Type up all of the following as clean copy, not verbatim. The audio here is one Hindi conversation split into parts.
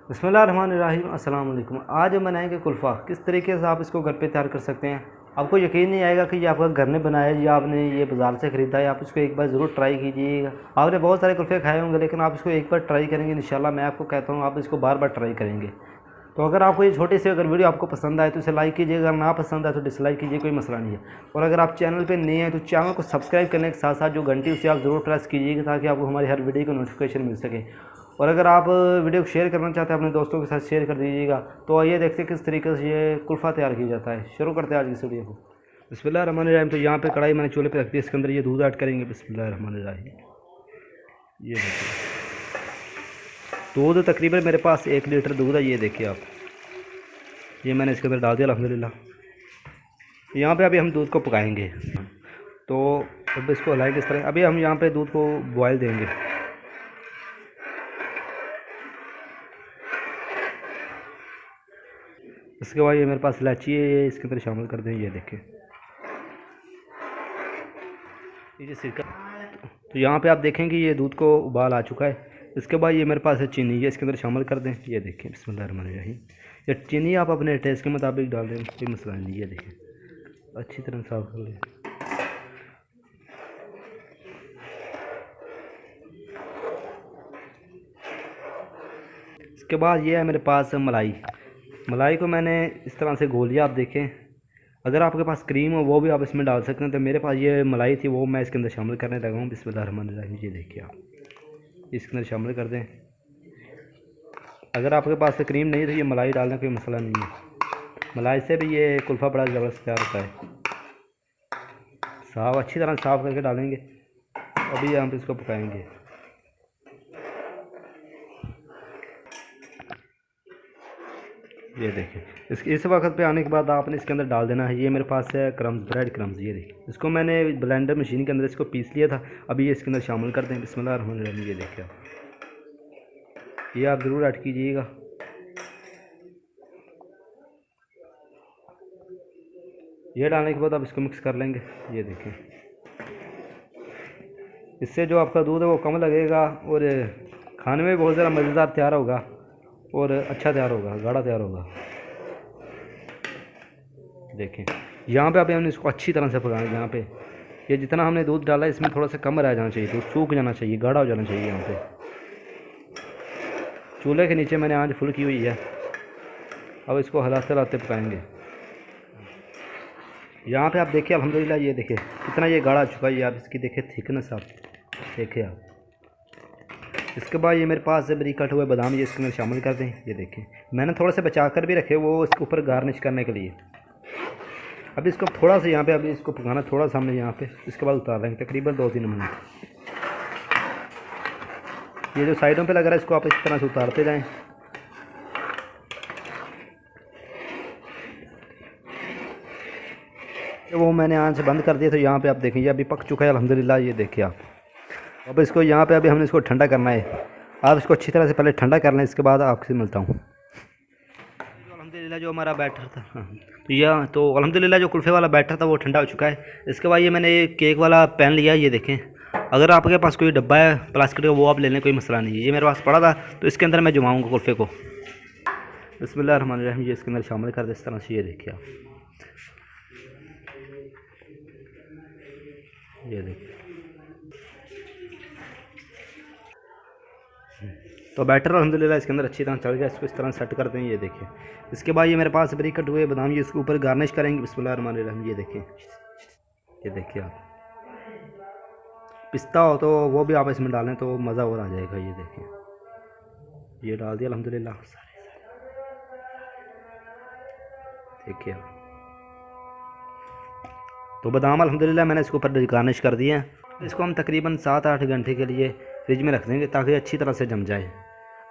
बिस्मिल्लाहिर्रहमानिर्रहीम। अस्सलाम वालेकुम। आज हम बनाएंगे कुल्फ़ा। किस तरीके से आप इसको घर पे तैयार कर सकते हैं, आपको यकीन नहीं आएगा कि ये आपका घर ने बनाया है या आपने ये बाज़ार से ख़रीदा है। आप इसको एक बार ज़रूर ट्राई कीजिएगा। आपने बहुत सारे कुल्फ़े खाए होंगे, लेकिन आप इसको एक बार ट्राई करेंगे इंशाल्लाह, मैं आपको कहता हूँ आप इसको बार बार ट्राई करेंगे। तो अगर आपको ये छोटी सी अगर वीडियो आपको पसंद आए तो इसे लाइक कीजिए, अगर ना पसंद आए तो डिसलाइक कीजिए, कोई मसला नहीं है। और अगर आप चैनल पे नए हैं तो चैनल को सब्सक्राइब करने के साथ साथ जो घंटी उसे आप ज़रूर प्रेस कीजिएगा, ताकि आपको हमारी हर वीडियो की नोटिफिकेशन मिल सके। और अगर आप वीडियो को शेयर करना चाहते हैं अपने दोस्तों के साथ शेयर कर दीजिएगा। तो आइए देखते हैं किस तरीके से ये कुल्फ़ा तैयार किया जाता है। शुरू करते हैं आज की वीडियो को। बिस्मिल्लाहिर्रहमानिर्रहीम। तो यहाँ पे कढ़ाई मैंने चूल्हे पे रख दी, इसके अंदर ये दूध ऐड करेंगे। बिस्मिल्लाहिर्रहमानिर्रहीम। ये देखिए दूध तकरीबन मेरे पास 1 लीटर दूध है। ये देखिए आप, ये मैंने इसके अंदर डाल दिया अल्हम्दुलिल्लाह। यहाँ पे अभी हम दूध को पकाएंगे, तो अब इसको हिलाएंगे इस तरह। अभी हम यहाँ पे दूध को बॉयल देंगे। इसके बाद ये मेरे पास इलायची है, ये इसके अंदर शामिल कर दें। ये देखिए ये सिरका। तो यहाँ पे आप देखेंगे ये दूध को उबाल आ चुका है। इसके बाद ये मेरे पास है चीनी, ये इसके अंदर शामिल कर दें। ये देखिए बिस्मिल्लाहिर्रहमानिर्रहीम। ये चीनी आप अपने टेस्ट के मुताबिक डाल दें, कोई मसला नहीं। ये देखिए अच्छी तरह साफ कर लें। इसके बाद ये है मेरे पास मलाई। मलाई को मैंने इस तरह से घोल लिया। आप देखें, अगर आपके पास क्रीम हो वो भी आप इसमें डाल सकते हैं। तो मेरे पास ये मलाई थी, वो मैं इसके अंदर शामिल करने लगा हूँ। बिस्मिल्लाहिर्रहमानिर्रहीम। ये देखिए आप इसके अंदर शामिल कर दें। अगर आपके पास क्रीम नहीं तो ये मलाई डालना कोई मसला नहीं है। मलाई से भी ये कुल्फ़ा बड़ा ज़बरदस्त तैयार होता है। साफ़ अच्छी तरह साफ़ करके डालेंगे। अभी हम इसको पकाएंगे। ये देखिए इस वक्त पे आने के बाद आपने इसके अंदर डाल देना है। ये मेरे पास है क्रम्स, ब्रेड क्रम्स। ये देखिए इसको मैंने ब्लेंडर मशीन के अंदर इसको पीस लिया था। अभी ये इसके अंदर शामिल कर दें। बिस्मिल्लाहिर्रहमानिर्रहीम। ये देखिए आप, ये आप ज़रूर ऐड कीजिएगा। ये डालने के बाद आप इसको मिक्स कर लेंगे। ये देखिए इससे जो आपका दूध है वो कम लगेगा और खाने में भी बहुत ज़्यादा मज़ेदार तैयार होगा और अच्छा तैयार होगा, गाढ़ा तैयार होगा। देखें यहाँ पे हमने इसको अच्छी तरह से पकाना है। यहाँ पे ये जितना हमने दूध डाला है इसमें थोड़ा सा कम रह जाना चाहिए, दूध सूख जाना चाहिए, गाढ़ा हो जाना चाहिए। यहाँ पे चूल्हे के नीचे मैंने आंच फुल की हुई है। अब इसको हिलाते हिलाते पकाएंगे। यहाँ पे आप देखिए अल्हम्दुलिल्लाह, ये देखिए कितना ये गाढ़ा चुका है। आप इसकी देखिए थिकनेस, आप देखिए आप। इसके बाद ये मेरे पास बरीक कट हुए बादाम, ये इसके अंदर शामिल कर दें। ये देखिए मैंने थोड़ा सा बचा कर भी रखे, वो इसके ऊपर गार्निश करने के लिए। अभी इसको थोड़ा सा यहाँ पे अभी इसको पकाना थोड़ा सा हमने यहाँ पे। इसके बाद उतार लेंगे तकरीबन 2-3 मिनट। ये जो साइडों पे लग रहा है इसको आप इस तरह से उतारते जाएं। वो मैंने आंच बंद कर दिया। तो यहाँ पे आप देखें ये अभी पक चुका है अल्हम्दुलिल्लाह। ये देखिए आप, अब इसको यहाँ पे अभी हमने इसको ठंडा करना है। आप इसको अच्छी तरह से पहले ठंडा कर लें, इसके बाद आपसे मिलता हूँ। अल्हम्दुलिल्लाह जो हमारा बैटर था, तो अल्हम्दुलिल्लाह जो कुल्फ़े वाला बैटर था वो ठंडा हो चुका है। इसके बाद ये मैंने केक वाला पैन लिया। ये देखें, अगर आपके पास कोई डब्बा है प्लास्टिक का वो आप ले लें, कोई मसला नहीं है। ये मेरे पास पड़ा था, तो इसके अंदर मैं जमाऊँगा कुल्फ़े को। बिस्मिल्लाहिर्रहमानिर्रहीम। ये इसके अंदर शामिल कर दे इस तरह से। ये देखिए आप, ये देखिए तो बैटर अल्हम्दुलिल्लाह इसके अंदर अच्छी तरह चल गया। इसको इस तरह सेट करते हैं। ये देखिए इसके बाद ये मेरे पास बरीक कट हुए बादाम, ये इसके ऊपर गार्निश करेंगे। बिस्मिल्लाहिर्रहमानिर्रहीम। ये देखिए आप, पिस्ता हो तो वो भी आप इसमें डालें तो मज़ा और आ जाएगा। ये देखिए ये डाल दिया अल्हम्दुलिल्लाह। देखिए आप, तो बादाम अल्हम्दुलिल्लाह मैंने इसके ऊपर गार्निश कर दिए हैं। इसको हम तकरीबन 7-8 घंटे के लिए फ्रिज में रख देंगे, ताकि अच्छी तरह से जम जाए।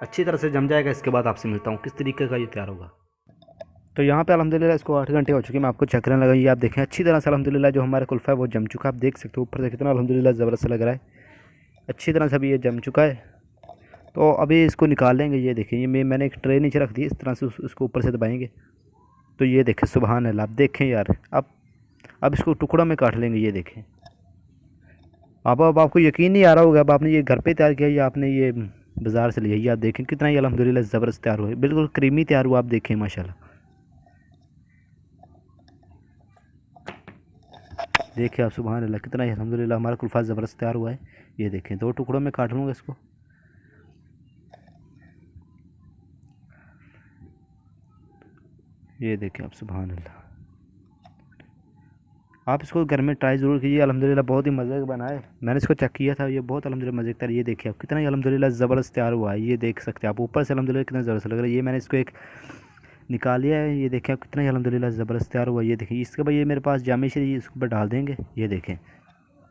अच्छी तरह से जम जाएगा, इसके बाद आपसे मिलता हूँ किस तरीके का ये तैयार होगा। तो यहाँ पे अल्हम्दुलिल्लाह इसको 8 घंटे हो चुके हैं। मैं आपको चेक करने लगा। ये आप देखें अच्छी तरह से अल्हम्दुलिल्लाह जो हमारा कुल्फ़ा है वो जम चुका है। आप देख सकते हो ऊपर से कितना अल्हम्दुलिल्लाह ज़बरदस्त लग रहा है। अच्छी तरह से अभी ये जम चुका है। तो अभी इसको निकाल लेंगे। ये देखिए ये मैंने एक ट्रे नीचे रख दी, इस तरह से उसको ऊपर से दबाएँगे तो ये देखें सुबहान अल्लाह। आप देखें यार, अब इसको टुकड़ों में काट लेंगे। ये देखें अब आपको यकीन नहीं आ रहा होगा, अब आपने ये घर पे तैयार किया या आपने ये बाज़ार से लिया। ये आप देखें कितना ही अल्हम्दुलिल्लाह ज़बरदस्त तैयार हुआ है, बिल्कुल क्रीमी तैयार हुआ। आप देखें माशाल्लाह, देखिए आप सुभान अल्लाह, कितना ही अल्हम्दुलिल्लाह हमारा कुल्फ़ा ज़बरदस्त तैयार हुआ है। ये देखें 2 टुकड़ों में काट लूँगा इसको। ये देखें आप सुभान अल्लाह, आप इसको घर में ट्राई ज़रूर कीजिए। अल्हम्दुलिल्लाह बहुत ही मज़े का बना है, मैंने इसको चेक किया था, ये बहुत अल्हम्दुलिल्लाह मज़े का था। ये देखिए आप कितना ही अल्हम्दुलिल्लाह ज़बरदस्त तैयार हुआ है। ये देख सकते हैं आप ऊपर से अल्हम्दुलिल्लाह कितना ज़बरदस्त लग रहा है। ये मैंने इसको एक निकाल लिया है। ये देखें आप कितना ही अल्हम्दुलिल्लाह ज़बरदस्त तैयार हुआ है। ये देखिए इसके बाद ये मेरे पास जामे शरीफ, इसके ऊपर डाल देंगे। ये देखें,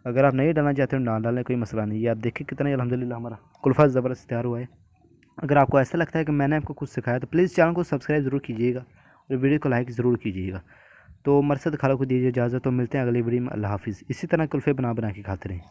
अगर आप नहीं डालना चाहते हो ना डालें, कोई मसला नहीं। ये आप देखें कितना ही अल्हम्दुलिल्लाह हमारा कुल्फ़ा ज़बरदस्त तैयार हुआ है। अगर आपको ऐसा लगता है कि मैंने आपको कुछ सिखाया तो प्लीज़ चैनल को सब्सक्राइब ज़रूर कीजिएगा और वीडियो को लाइक ज़रूर कीजिएगा। तो मरसद खाला को दीजिए इजाज़त, तो मिलते हैं अगली वीडियो में। अल्लाह हाफ़िज़। इसी तरह कुल्फ़े बना बना के खाते रहें।